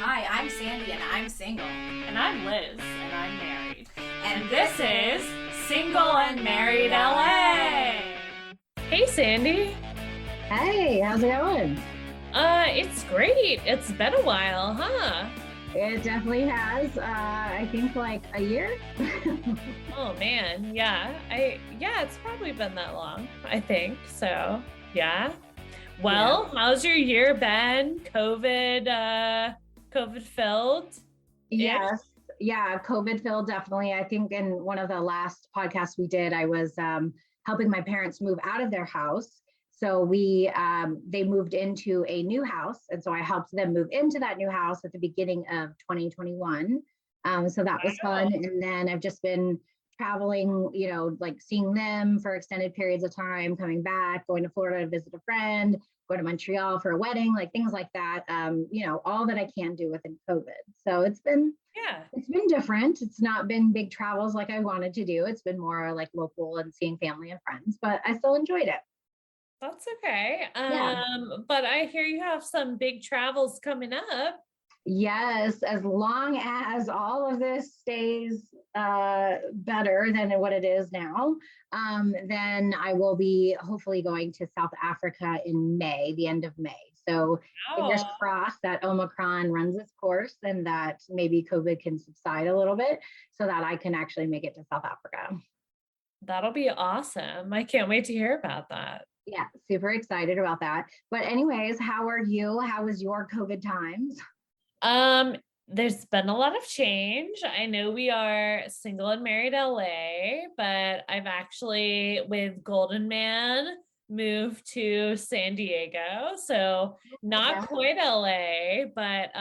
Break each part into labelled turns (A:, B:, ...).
A: Hi, I'm Sandy and I'm single.
B: And I'm Liz, and I'm married.
A: And
B: This is Single and Married LA. Hey, Sandy.
C: Hey, how's it going?
B: It's great. It's been a while, huh?
C: It definitely has. I think like a year.
B: Oh man, yeah. It's probably been that long, I think. So, yeah. Well, how's your year been? COVID filled?
C: Yes. Yeah, COVID filled definitely. I think in one of the last podcasts we did, I was helping my parents move out of their house. So they moved into a new house. And so I helped them move into that new house at the beginning of 2021. So that was fun. And then I've just been traveling, like seeing them for extended periods of time, coming back, going to Florida to visit a friend, going to Montreal for a wedding, like things like that. All that I can do within COVID. So it's been different. It's not been big travels like I wanted to do. It's been more like local and seeing family and friends, but I still enjoyed it.
B: That's okay.
C: Yeah.
B: But I hear you have some big travels coming up.
C: Yes, as long as all of this stays better than what it is now, then I will be hopefully going to South Africa in May, the end of May. So fingers crossed that Omicron runs its course and that maybe COVID can subside a little bit so that I can actually make it to South Africa.
B: That'll be awesome. I can't wait to hear about that.
C: Yeah, super excited about that. But anyways, how are you? How was your COVID times?
B: There's been a lot of change. I know we are Single and Married LA, but I've actually, with Golden Man, moved to San Diego. So not quite LA, but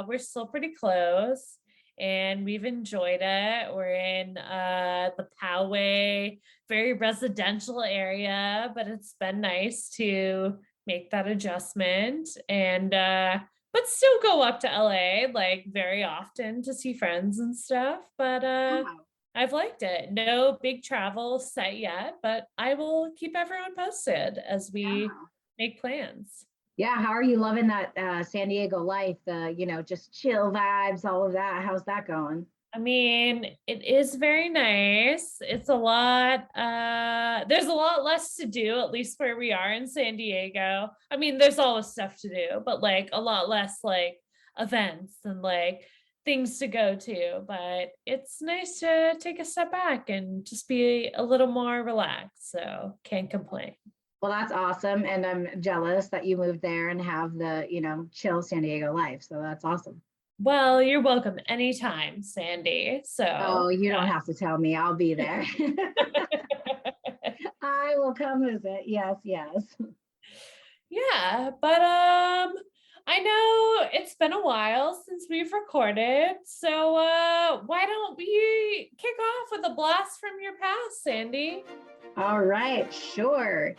B: we're still pretty close and we've enjoyed it. We're in the Poway, very residential area, but it's been nice to make that adjustment and but still go up to LA like very often to see friends and stuff. But I've liked it. No big travel set yet, but I will keep everyone posted as we make plans.
C: Yeah, how are you loving that San Diego life? The, just chill vibes, all of that. How's that going?
B: I mean, it is very nice. It's a lot, there's a lot less to do, at least where we are in San Diego. I mean, there's always stuff to do, but like a lot less like events and like things to go to. But it's nice to take a step back and just be a little more relaxed. So can't complain.
C: Well, that's awesome. And I'm jealous that you moved there and have the, chill San Diego life. So that's awesome.
B: Well, you're welcome anytime, Sandy. So,
C: oh, you don't have to tell me. I'll be there. I will come visit. Yes, yes.
B: Yeah, but I know it's been a while since we've recorded. So, why don't we kick off with a blast from your past, Sandy?
C: All right, sure.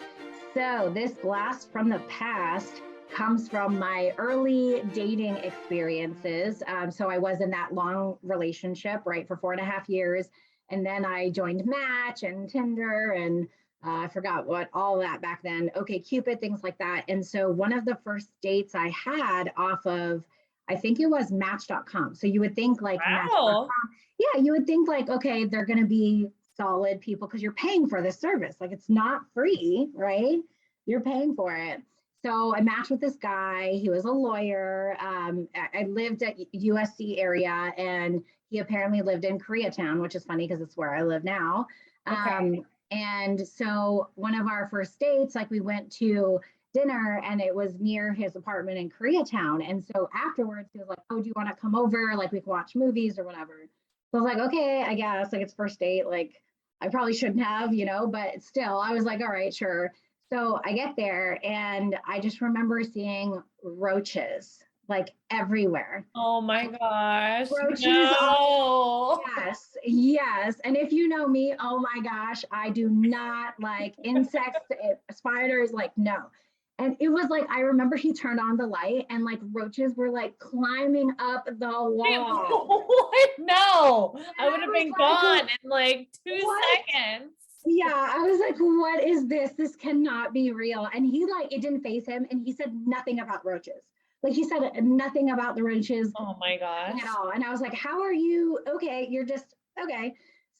C: So, this blast from the past comes from my early dating experiences. So I was in that long relationship, right, for 4.5 years. And then I joined Match and Tinder and I forgot what all that back then. Okay, Cupid, things like that. And so one of the first dates I had off of, I think it was Match.com. So you would think like Match.com. Yeah, you would think like, okay, they're going to be solid people because you're paying for this service. Like it's not free, right? You're paying for it. So I matched with this guy. He was a lawyer. I lived at USC area, and he apparently lived in Koreatown, which is funny because it's where I live now.
B: Okay.
C: And so one of our first dates, like we went to dinner, and it was near his apartment in Koreatown. And so afterwards, he was like, "Oh, do you want to come over? Like we can watch movies or whatever." So I was like, "Okay, I guess." Like it's first date. Like I probably shouldn't have, but still, I was like, "All right, sure." So I get there and I just remember seeing roaches like everywhere.
B: Oh my gosh.
C: Roaches.
B: No.
C: Yes, yes. And if you know me, oh my gosh, I do not like insects, spiders, like no. And it was like, I remember he turned on the light and like roaches were like climbing up the wall.
B: What? No, I would have been gone in like 2 seconds.
C: Yeah, I was like, what is this? This cannot be real. And he like, it didn't faze him. And he said nothing about roaches. Like he said nothing about the roaches
B: Oh my gosh.
C: at all. And I was like, how are you? Okay, you're just okay.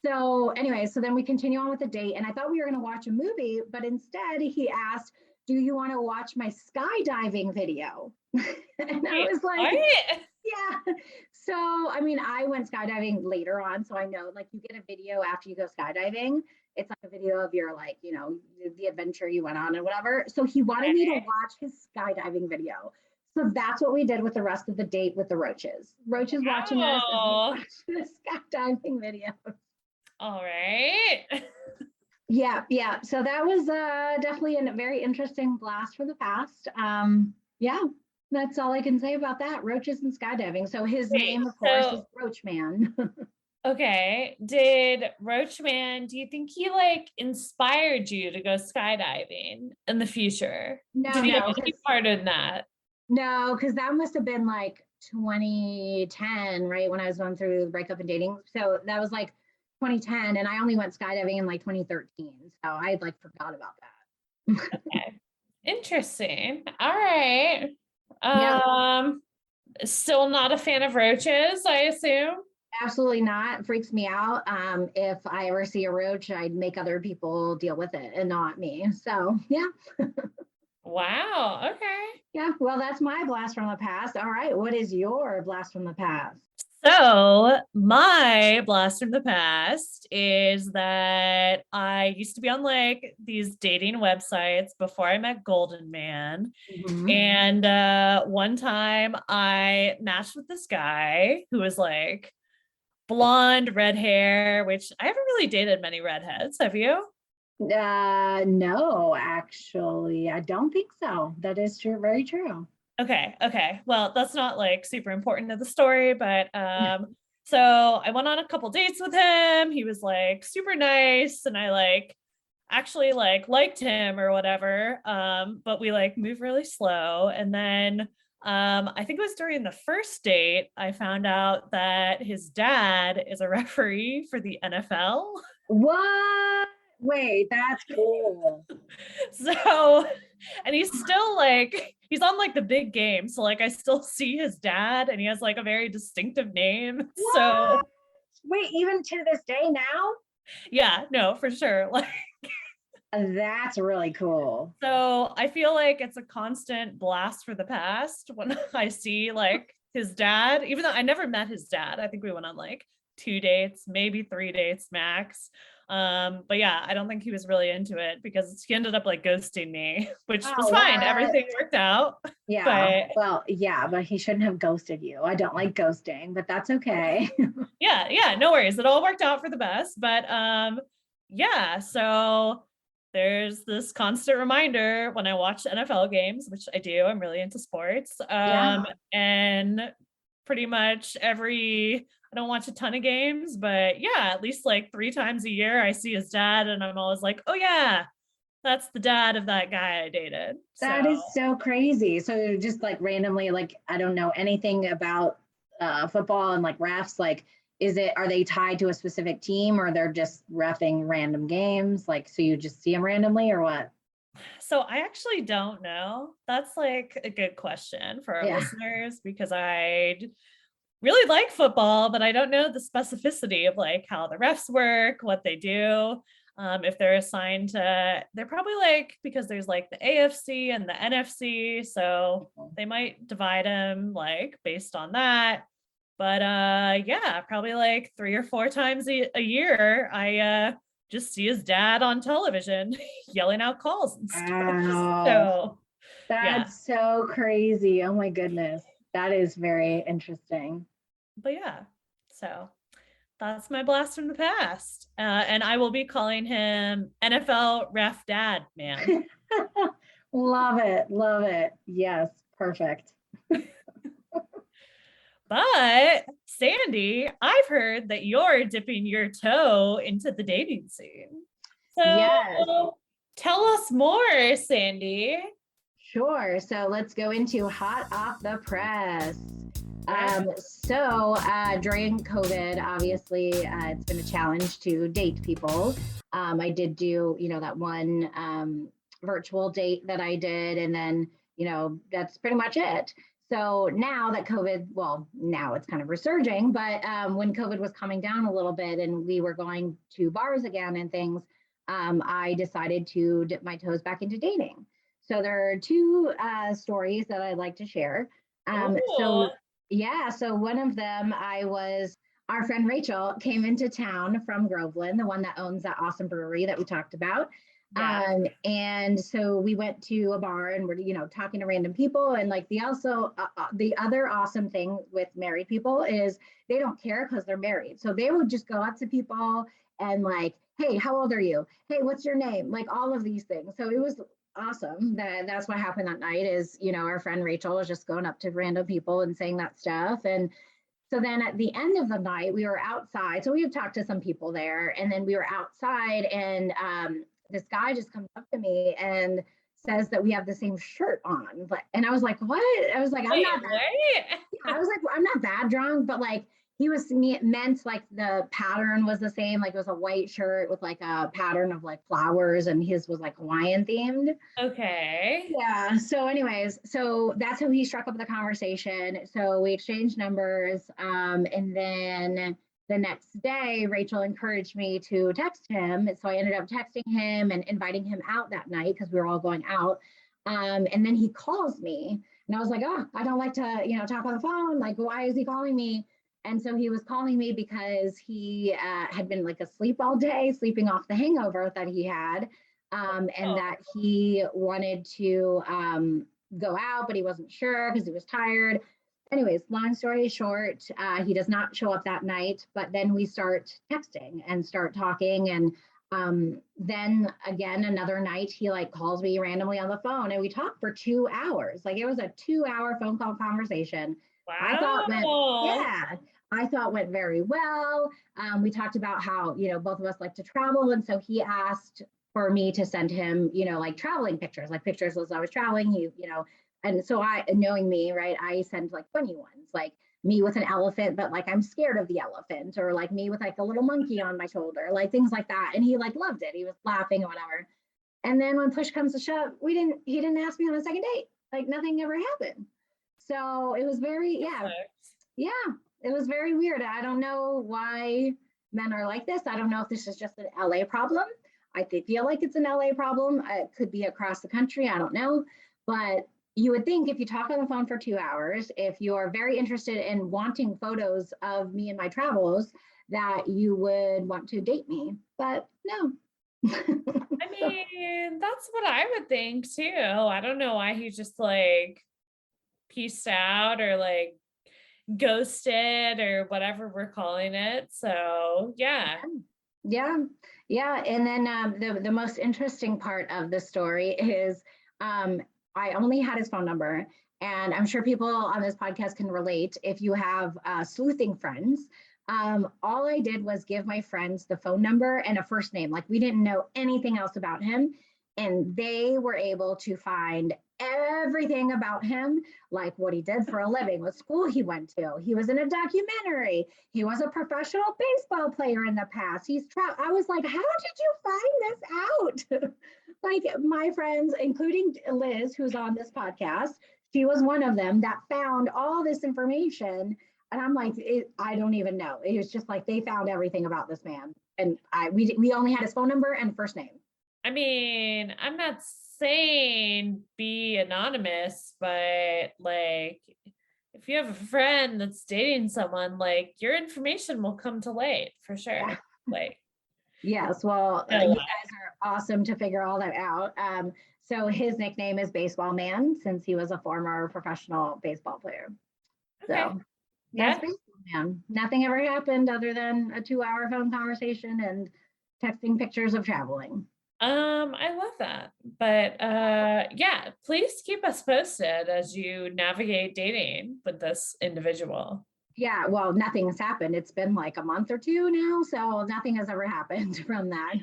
C: So anyway, so then we continue on with the date, and I thought we were going to watch a movie, but instead he asked, "Do you want to watch my skydiving video?" And I was like,
B: What?
C: "Yeah." So I mean, I went skydiving later on, so I know like you get a video after you go skydiving. It's like a video of your like, the adventure you went on and whatever. So he wanted me to watch his skydiving video. So that's what we did with the rest of the date with the roaches. Roaches watching us as we
B: Oh,
C: watched the skydiving video.
B: all right.
C: Yeah. So that was definitely a very interesting blast from the past. Yeah, that's all I can say about that. Roaches and skydiving. So his
B: Wait,
C: name, of course,
B: so
C: is Roach Man.
B: okay, did Roachman, do you think he like inspired you to go skydiving in the future? Did he have
C: No,
B: any part in that?
C: no, because that must have been like 2010, right? When I was going through the breakup and dating. So that was like 2010, and I only went skydiving in like 2013. So I like forgot about that.
B: Okay. Interesting. All right.
C: Yeah,
B: Still not a fan of roaches, I assume.
C: absolutely not. Freaks me out. If I ever see a roach, I'd make other people deal with it and not me. So yeah.
B: Wow. Okay.
C: Yeah, well, that's my blast from the past. All right, what is your blast from the past?
B: So, my blast from the past is that I used to be on like these dating websites before I met Golden Man.
C: Mhm.
B: And one time I matched with this guy who was like blonde, red hair, which I haven't really dated many redheads. Have you?
C: No, actually, I don't think so. That is true, very true.
B: Okay. Well, that's not like super important to the story, but
C: Yeah.
B: so I went on a couple dates with him. He was like super nice, and I like actually like liked him or whatever. But we like moved really slow. And then I think it was during the first date, I found out that his dad is a referee for the NFL.
C: What? Wait, that's cool.
B: So, and he's still like, he's on like the big game. So, like, I still see his dad, and he has like a very distinctive name. So,
C: What? Wait, even to this day now?
B: yeah, no, for sure. Like,
C: That's really cool.
B: so I feel like it's a constant blast for the past when I see like his dad, even though I never met his dad. I think we went on like 2 dates, maybe 3 dates max. But yeah, I don't think he was really into it because he ended up like ghosting me, which was
C: Oh,
B: fine.
C: what?
B: Everything worked out.
C: Yeah.
B: But
C: Well, yeah, but he shouldn't have ghosted you. I don't like ghosting, but that's okay.
B: yeah, no worries. It all worked out for the best. But yeah, so there's this constant reminder when I watch NFL games, which I do. I'm really into sports.
C: Yeah.
B: And pretty much I don't watch a ton of games, but yeah, at least like 3 times a year I see his dad, and I'm always like, oh yeah, that's the dad of that guy I dated.
C: That is so crazy. So just like randomly, like I don't know anything about football and like refs, like are they tied to a specific team or they're just reffing random games? Like so you just see them randomly or what?
B: So I actually don't know. That's like a good question for our
C: Yeah.
B: listeners because I really like football, but I don't know the specificity of like how the refs work, what they do. If they're assigned to, they're probably like, because there's like the AFC and the NFC, so they might divide them like based on that. But yeah, probably like 3 or 4 times a year, I just see his dad on television yelling out calls and stuff.
C: Wow.
B: So yeah,
C: That's so crazy. Oh my goodness. That is very interesting.
B: but yeah, so that's my blast from the past. And I will be calling him NFL Ref Dad Man.
C: Love it. Love it. Yes. Perfect.
B: But Sandy, I've heard that you're dipping your toe into the dating scene. So
C: Yes.
B: tell us more, Sandy.
C: Sure. So let's go into hot off the press. During COVID, obviously, it's been a challenge to date people. I did do, that one virtual date that I did, and then, that's pretty much it. So now that COVID, well, now it's kind of resurging, but when COVID was coming down a little bit and we were going to bars again and things, I decided to dip my toes back into dating. So there are two stories that I'd like to share.
B: Ooh,
C: Yeah, so one of them, our friend Rachel came into town from Groveland, the one that owns that awesome brewery that we talked about.
B: yeah.
C: And so we went to a bar and we're, talking to random people. And like the other awesome thing with married people is they don't care because they're married. So they would just go up to people and like, hey, how old are you? Hey, what's your name? Like all of these things. So it was awesome. That's what happened that night is, our friend Rachel was just going up to random people and saying that stuff. And so then at the end of the night, we were outside. So we had talked to some people there and then we were outside and this guy just comes up to me and says that we have the same shirt on. And I was like, what? I was like,
B: Wait, wait.
C: I was like, I'm not that drunk, but like he was meant like the pattern was the same. Like it was a white shirt with like a pattern of like flowers and his was like Hawaiian themed.
B: Okay.
C: Yeah. So anyways, so that's how he struck up the conversation. So we exchanged numbers. And then the next day, Rachel encouraged me to text him. So I ended up texting him and inviting him out that night because we were all going out. And then he calls me and I was like, oh, I don't like to, talk on the phone. Like, why is he calling me? And so he was calling me because he had been like asleep all day, sleeping off the hangover that he had. And that he wanted to go out, but he wasn't sure because he was tired. Anyways, long story short, he does not show up that night, but then we start texting and start talking. And then again, another night, he like calls me randomly on the phone and we talked for 2 hours. Like it was a 2 hour phone call conversation. I thought went,
B: Wow.
C: yeah, I thought went very well. We talked about how, both of us like to travel. And so he asked for me to send him, like traveling pictures, like pictures as I was traveling, and so knowing me, right, I send like funny ones, like me with an elephant, but like I'm scared of the elephant, or like me with like a little monkey on my shoulder, like things like that. And he like loved it. He was laughing or whatever. And then when push comes to shove, he didn't ask me on a second date. Like nothing ever happened. So it was very, yeah, it was very weird. I don't know why men are like this. I don't know if this is just an LA problem. I feel like it's an LA problem. It could be across the country. I don't know. But you would think if you talk on the phone for 2 hours, if you're very interested in wanting photos of me and my travels, that you would want to date me. But no.
B: I mean, that's what I would think too. I don't know why he just like pieced out or like ghosted or whatever we're calling it. So yeah.
C: Yeah, yeah. And then the most interesting part of the story is I only had his phone number, and I'm sure people on this podcast can relate. If you have sleuthing friends, all I did was give my friends the phone number and a first name. Like we didn't know anything else about him, and they were able to find everything about him, like what he did for a living, what school he went to. He was in a documentary. He was a professional baseball player in the past. I was like, how did you find this out? Like my friends, including Liz, who's on this podcast, she was one of them that found all this information. And I'm like, I don't even know. It was just like they found everything about this man. And we only had his phone number and first name.
B: I mean, I'm not saying be anonymous, but like if you have a friend that's dating someone, like your information will come to light for sure.
C: Yeah.
B: Like,
C: yes, well, you guys are awesome to figure all that out. So his nickname is Baseball Man since he was a former professional baseball player.
B: okay.
C: So
B: Yeah.
C: that's Baseball Man. Nothing ever happened other than a 2 hour phone conversation and texting pictures of traveling.
B: I love that. But yeah, please keep us posted as you navigate dating with this individual.
C: Yeah, well, nothing has happened. It's been like a month or two now, so nothing has ever happened from that.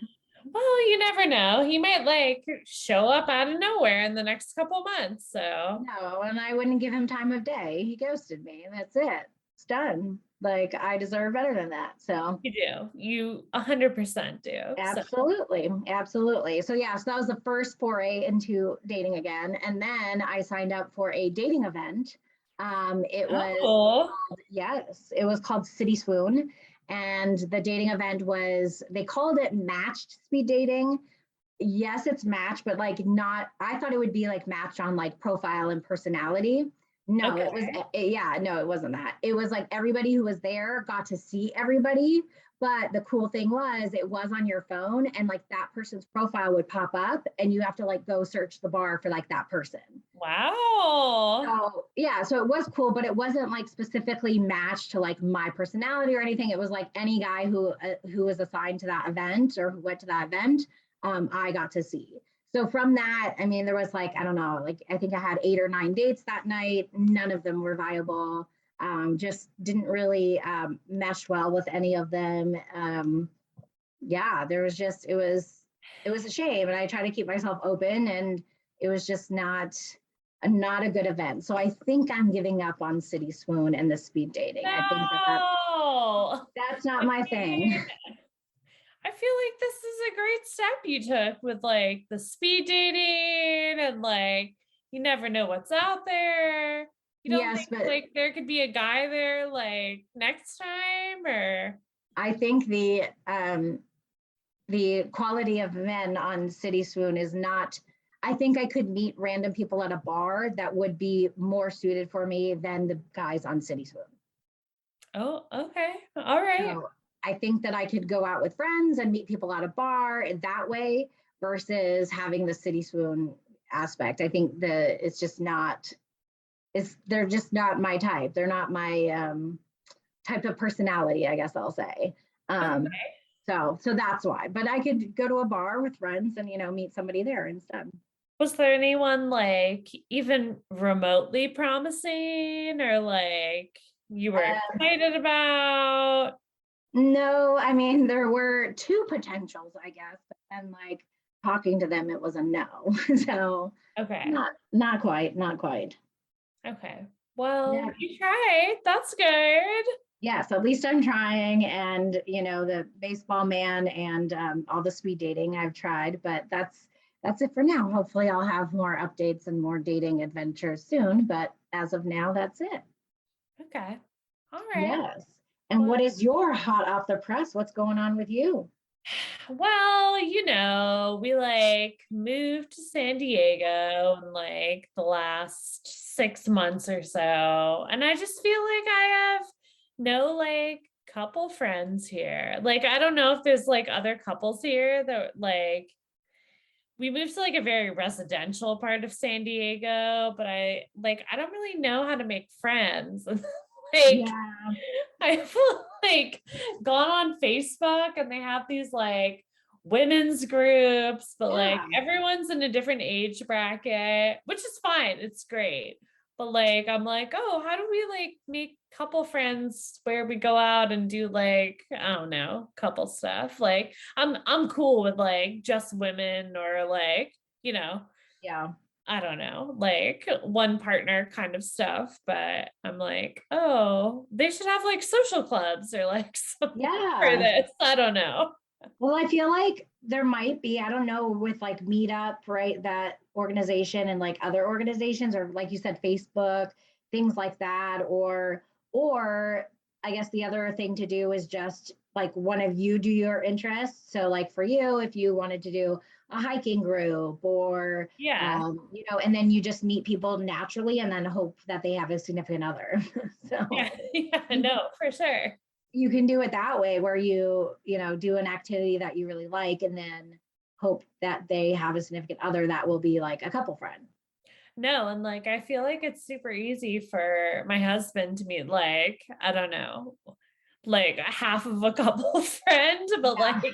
B: Well, you never know. He might like show up out of nowhere in the next couple months. So
C: No, and I wouldn't give him time of day. He ghosted me, and that's it. It's done. Like I deserve better than that. So
B: you do. You 100% do.
C: absolutely, absolutely. So yeah, so that was the first foray into dating again, and then I signed up for a dating event It was,
B: Oh,
C: yes, it was called City Swoon. And the dating event was, they called it matched speed dating. Yes, it's matched, but like not, I thought it would be like matched on like profile and personality. No,
B: okay.
C: it was, yeah, no, it wasn't that. It was like everybody who was there got to see everybody. But the cool thing was it was on your phone and like that person's profile would pop up and you have to like go search the bar for like that person.
B: Wow.
C: So yeah, so it was cool, but it wasn't like specifically matched to like my personality or anything. It was like any guy who was assigned to that event or who went to that event, I got to see. So from that, I mean, there was like I don't know, like I think I had 8 or 9 dates that night. None of them were viable. Just didn't really mesh well with any of them. Yeah, there was just it was a shame, and I try to keep myself open, and it was just not a good event. So I think I'm giving up on City Swoon and the speed dating. I think
B: No.
C: that's not
B: I
C: my thing.
B: mean, I feel like this is a great step you took with like the speed dating and like you never know what's out there. You don't
C: Yes,
B: think
C: but
B: like there could be a guy there like next time or
C: I think the quality of men on City Swoon is not. I think I could meet random people at a bar that would be more suited for me than the guys on City Swoon.
B: oh, okay. All right.
C: So I think that I could go out with friends and meet people at a bar in that way versus having the City Swoon aspect. I think it's just not. They're just not my type. They're not my type of personality, I guess I'll say. Um,
B: Okay.
C: so that's why. But I could go to a bar with friends and meet somebody there instead.
B: Was there anyone like even remotely promising or like you were excited about?
C: No, I mean there were two potentials, I guess, but then like talking to them, it was a no. So
B: Okay.
C: not quite, not quite.
B: Okay. Well,
C: Yeah.
B: you tried. That's good.
C: Yes, at least I'm trying, and the baseball man and all the speed dating I've tried, but that's it for now. Hopefully, I'll have more updates and more dating adventures soon. But as of now, that's it.
B: Okay. All right.
C: Yes. And
B: Well,
C: what is your hot off the press? What's going on with you?
B: we like moved to San Diego in like the last 6 months or so. And I just feel like I have no like couple friends here. Like, I don't know if there's like other couples here that like we moved to like a very residential part of San Diego, but I don't really know how to make friends. like
C: Yeah,
B: I've like gone on Facebook and they have these like women's groups, but like
C: yeah,
B: everyone's in a different age bracket, which is fine. It's great. But like I'm like, oh, how do we like make couple friends where we go out and do like, I don't know, couple stuff. Like I'm cool with like just women or like, you know,
C: yeah,
B: I don't know, like one partner kind of stuff, but I'm like, oh, they should have like social clubs or like something for
C: yeah.
B: this. I don't know.
C: Well, I feel like there might be, I don't know, with like Meetup, right? That organization and like other organizations, or like you said, Facebook, things like that. Or I guess the other thing to do is just like one of you do your interests. So like for you, if you wanted to do a hiking group or
B: Yeah.
C: and then you just meet people naturally and then hope that they have a significant other.
B: Yeah.
C: So
B: Yeah.
C: you
B: No, for sure.
C: you can do it that way where you do an activity that you really like and then hope that they have a significant other that will be like a couple friend.
B: No, and like I feel like it's super easy for my husband to meet like, I don't know, like a half of a couple friend, but like
C: Yeah,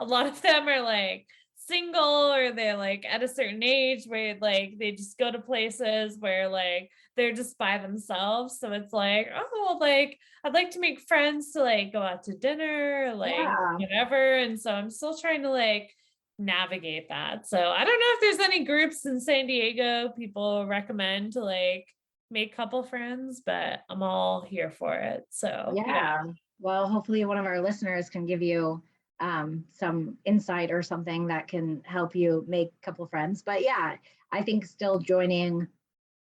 B: a lot of them are like single or they're like at a certain age where like they just go to places where like they're just by themselves. So it's like, oh, like I'd like to make friends to like go out to dinner, like
C: yeah.
B: whatever. And so I'm still trying to like navigate that. So I don't know if there's any groups in San Diego people recommend to like make couple friends, but I'm all here for it. So yeah.
C: Yeah. Well, hopefully one of our listeners can give you some insight or something that can help you make a couple friends. But yeah, I think still joining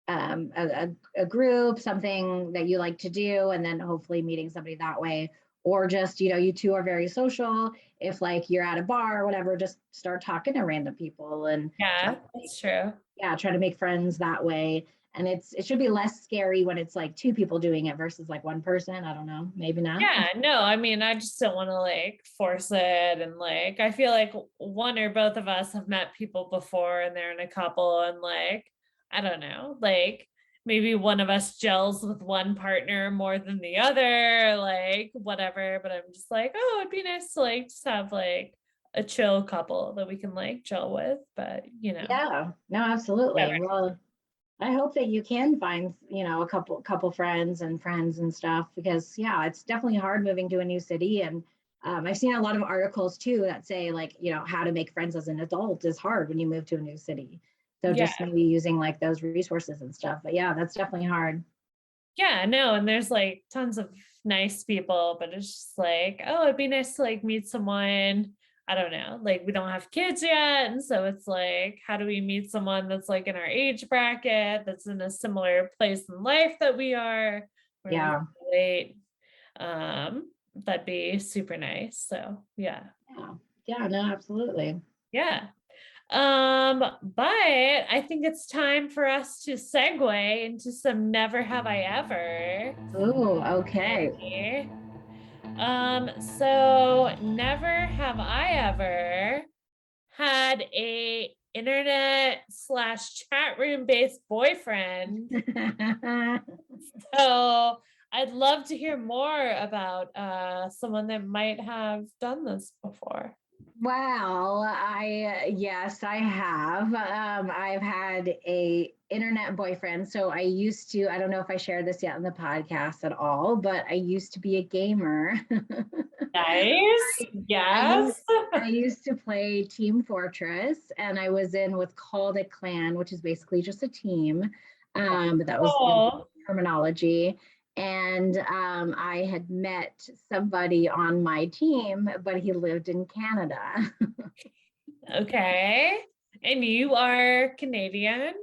C: a group, something that you like to do, and then hopefully meeting somebody that way. Or just, you two are very social. If like you're at a bar or whatever, just start talking to random people and
B: Yeah, that's true.
C: try to make friends that way. And it should be less scary when it's like two people doing it versus like one person. I don't know, maybe not.
B: Yeah, no, I mean, I just don't want to like force it. And like, I feel like one or both of us have met people before and they're in a couple and like, I don't know, like maybe one of us gels with one partner more than the other, like whatever. But I'm just like, oh, it'd be nice to like just have like a chill couple that we can like chill with. But
C: Yeah, no, absolutely.
B: never.
C: Well, I hope that you can find, a couple friends and stuff, because yeah, it's definitely hard moving to a new city. And I've seen a lot of articles too that say like, how to make friends as an adult is hard when you move to a new city. So
B: Yeah.
C: just maybe using like those resources and stuff. But yeah, that's definitely hard.
B: Yeah, no, and there's like tons of nice people, but it's just like, oh, it'd be nice to like meet someone. I don't know, like we don't have kids yet. And so it's like, how do we meet someone that's like in our age bracket, that's in a similar place in life that we are, where we
C: Yeah.
B: can relate? That'd be super nice. So yeah.
C: Yeah, no, absolutely.
B: Yeah. But I think it's time for us to segue into some never have I ever.
C: Oh, okay.
B: Okay. So never have I ever had a internet slash chat room based boyfriend. So I'd love to hear more about someone that might have done this before.
C: Well, yes, I have. I've had a internet boyfriend. So I don't know if I shared this yet on the podcast at all, but I used to be a gamer.
B: Nice. Yes.
C: I used to play Team Fortress, and I was in what's called a clan, which is basically just a team. But that was
B: Oh,
C: terminology. And I had met somebody on my team, but he lived in Canada.
B: okay. And you are Canadian,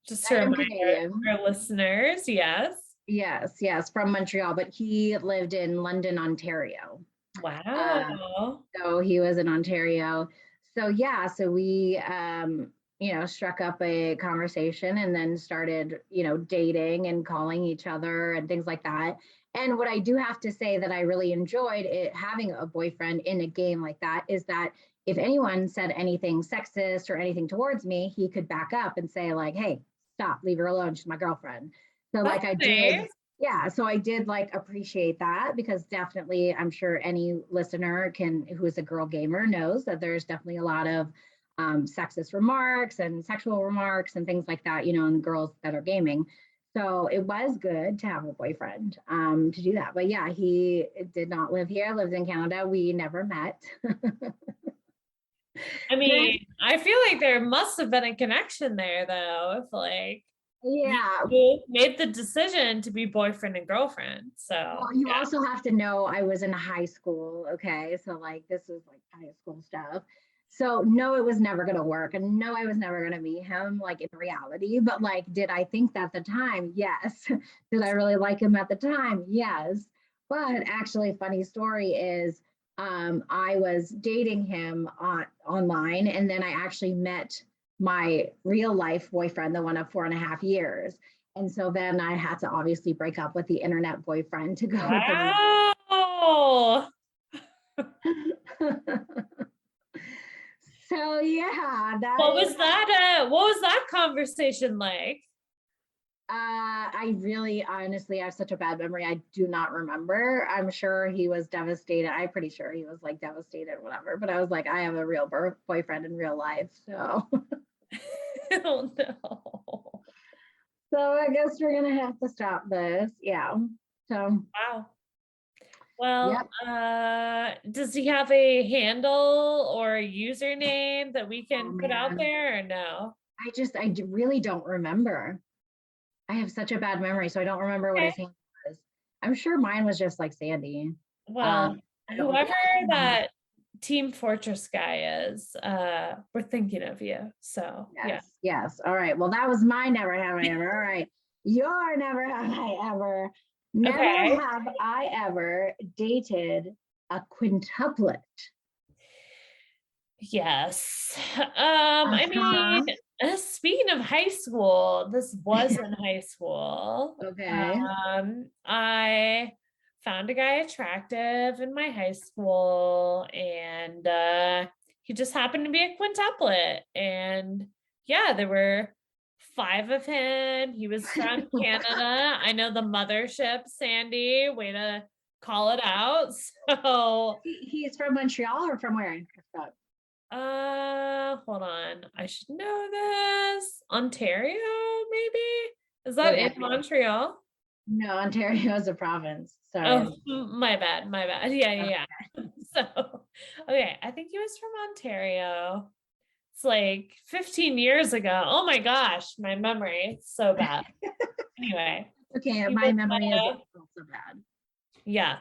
B: just to
C: I am
B: remind
C: Canadian.
B: our listeners. Yes.
C: Yes, from Montreal, but he lived in London, Ontario.
B: Wow.
C: So he was in Ontario. So yeah, so we struck up a conversation and then started, dating and calling each other and things like that. And what I do have to say that I really enjoyed it having a boyfriend in a game like that is that if anyone said anything sexist or anything towards me, he could back up and say like, "Hey, stop, leave her alone. She's my girlfriend." So
B: That's
C: like I did,
B: nice.
C: yeah, so I did like appreciate that, because definitely I'm sure any listener who is a girl gamer knows that there's definitely a lot of sexist remarks and sexual remarks and things like that, in girls that are gaming. So it was good to have a boyfriend to do that. But yeah, he did not live here, lived in Canada. We never met.
B: I mean, I feel like there must have been a connection there, though, if like
C: Yeah.
B: you made the decision to be boyfriend and girlfriend. So
C: Well, you
B: yeah.
C: also have to know I was in high school. Okay. So, like, this is like high school stuff. So, no, it was never going to work. And no, I was never going to meet him, like, in reality. But, like, did I think that at the time? Yes. Did I really like him at the time? Yes. But actually, funny story is I was dating him online. And then I actually met my real life boyfriend, the one of 4.5 years. And so then I had to obviously break up with the internet boyfriend to go with the real.
B: Wow.
C: So yeah,
B: What was that? What was that conversation like?
C: I really honestly I have such a bad memory. I do not remember. I'm sure he was devastated. I'm pretty sure he was like devastated, whatever. But I was like, I have a real boyfriend in real life. So
B: Oh no.
C: so I guess we're gonna have to stop this. Yeah. So
B: Wow. Well,
C: yep.
B: does he have a handle or a username that we
C: Oh
B: can put out
C: man.
B: there or no?
C: Really don't remember. I have such a bad memory, so I don't remember what his
B: Okay.
C: handle was. I'm sure mine was just like Sandy.
B: Well,
C: I don't.
B: whoever
C: Yeah,
B: that Team Fortress guy is, we're thinking of you. So
C: Yes. All right. Well, that was my never have I ever. All right. Your never have I ever. Never
B: Okay.
C: have I ever dated a quintuplet.
B: Yes. I mean, speaking of high school, this was in high school.
C: Okay.
B: I found a guy attractive in my high school, and he just happened to be a quintuplet. And yeah, there were 5 of him. He was from Canada. I know the mothership, Sandy. Way to call it out. So
C: He's from Montreal or from where?
B: hold on. I should know this. Ontario, maybe? Is that in Montreal?
C: No, Ontario is a province. Sorry.
B: Oh, my bad. Yeah. So, okay, I think he was from Ontario. It's like 15 years ago. Oh my gosh, my memory. It's so bad. Anyway.
C: Okay, my memory is also bad.
B: Yeah.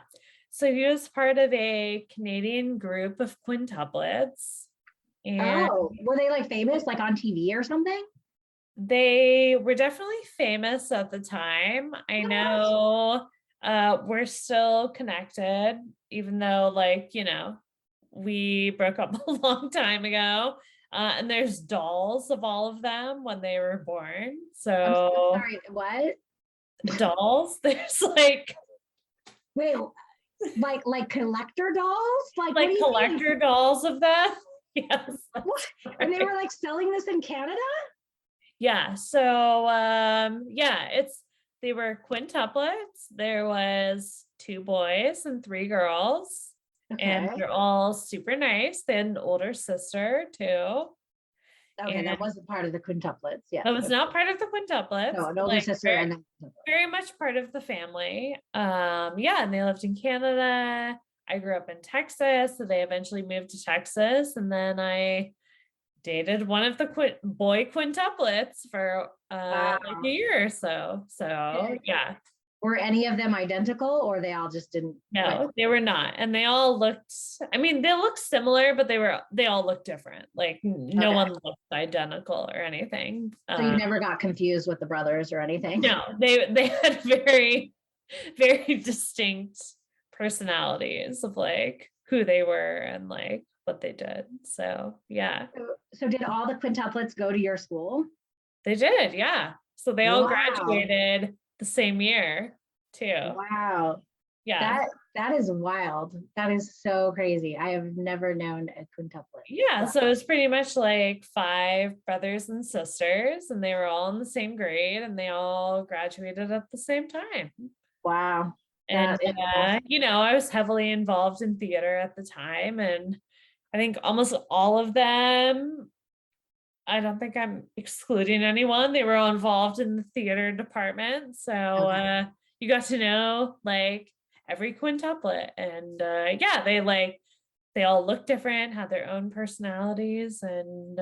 B: So he was part of a Canadian group of quintuplets. And
C: were they like famous, like on TV or something?
B: they were definitely famous at the time. I know we're still connected, even though, like, we broke up a long time ago. And there's dolls of all of them when they were born. So
C: I'm so sorry, what?
B: Dolls? There's like,
C: wait, like collector dolls?
B: Like collector dolls of them? Yes.
C: What? And they were like selling this in Canada?
B: Yeah. So they were quintuplets. There was 2 boys and 3 girls.
C: Okay.
B: And they're all super nice. They had an older sister too.
C: Okay,
B: and
C: that wasn't part of the quintuplets. Yeah.
B: That was not part of the quintuplets.
C: No, an older sister and then
B: very much part of the family. And they lived in Canada. I grew up in Texas, so they eventually moved to Texas, and then I dated one of the boy quintuplets for like a year or so. So yeah.
C: Were any of them identical, or they all just didn't?
B: No, they were not. And they all looked, I mean, they looked similar, but they all looked different. Like no one looked identical or anything.
C: So you never got confused with the brothers or anything?
B: No, they had very, very distinct personalities of like who they were and like what they did. So yeah.
C: So did all the quintuplets go to your school?
B: They did, yeah. So they all graduated the same year too.
C: Wow.
B: Yeah.
C: That is wild. That is so crazy. I have never known a quintuplet.
B: Yeah. So it was pretty much like 5 brothers and sisters, and they were all in the same grade, and they all graduated at the same time.
C: Wow.
B: And I was heavily involved in theater at the time, and I think almost all of them, I don't think I'm excluding anyone, they were all involved in the theater department. So you got to know like every quintuplet, and they all look different, had their own personalities, and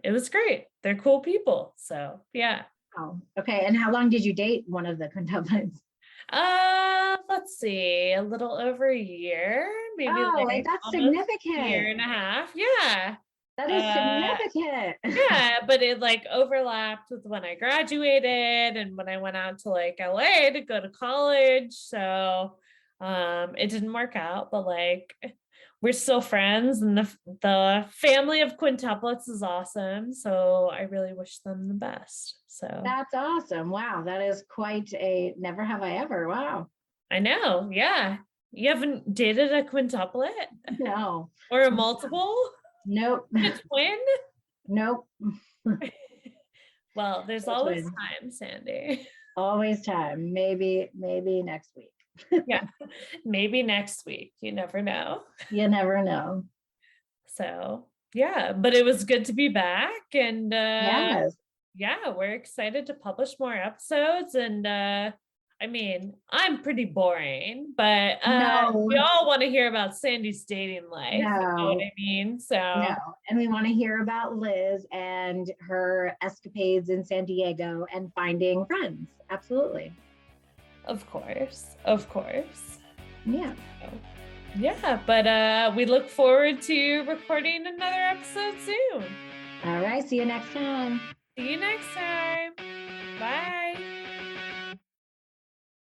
B: it was great. They're cool people. So yeah.
C: Oh, okay. And how long did you date one of the quintuplets?
B: Let's see, a little over a year, maybe.
C: Like that's significant.
B: A year and a half. Yeah.
C: That is significant.
B: Yeah, but it like overlapped with when I graduated and when I went out to like LA to go to college. So it didn't work out, but like we're still friends, and the family of quintuplets is awesome. So I really wish them the best. So
C: that's awesome. Wow, that is quite a never have I ever. Wow.
B: I know. Yeah. You haven't dated a quintuplet?
C: No.
B: Or a multiple?
C: Nope.
B: A twin?
C: Nope.
B: Well, there's always time, Sandy.
C: Always time. Maybe next week.
B: Yeah. Maybe next week. You never know.
C: You never know.
B: So yeah, but it was good to be back, and
C: yes.
B: Yeah, we're excited to publish more episodes, and I mean, I'm pretty boring, but we all want to hear about Sandy's dating life. You know what I mean? So
C: and we want to hear about Liz and her escapades in San Diego and finding friends. Absolutely.
B: Of course.
C: Yeah.
B: Yeah, but we look forward to recording another episode soon.
C: All right. See you next time.
B: See you next time. Bye.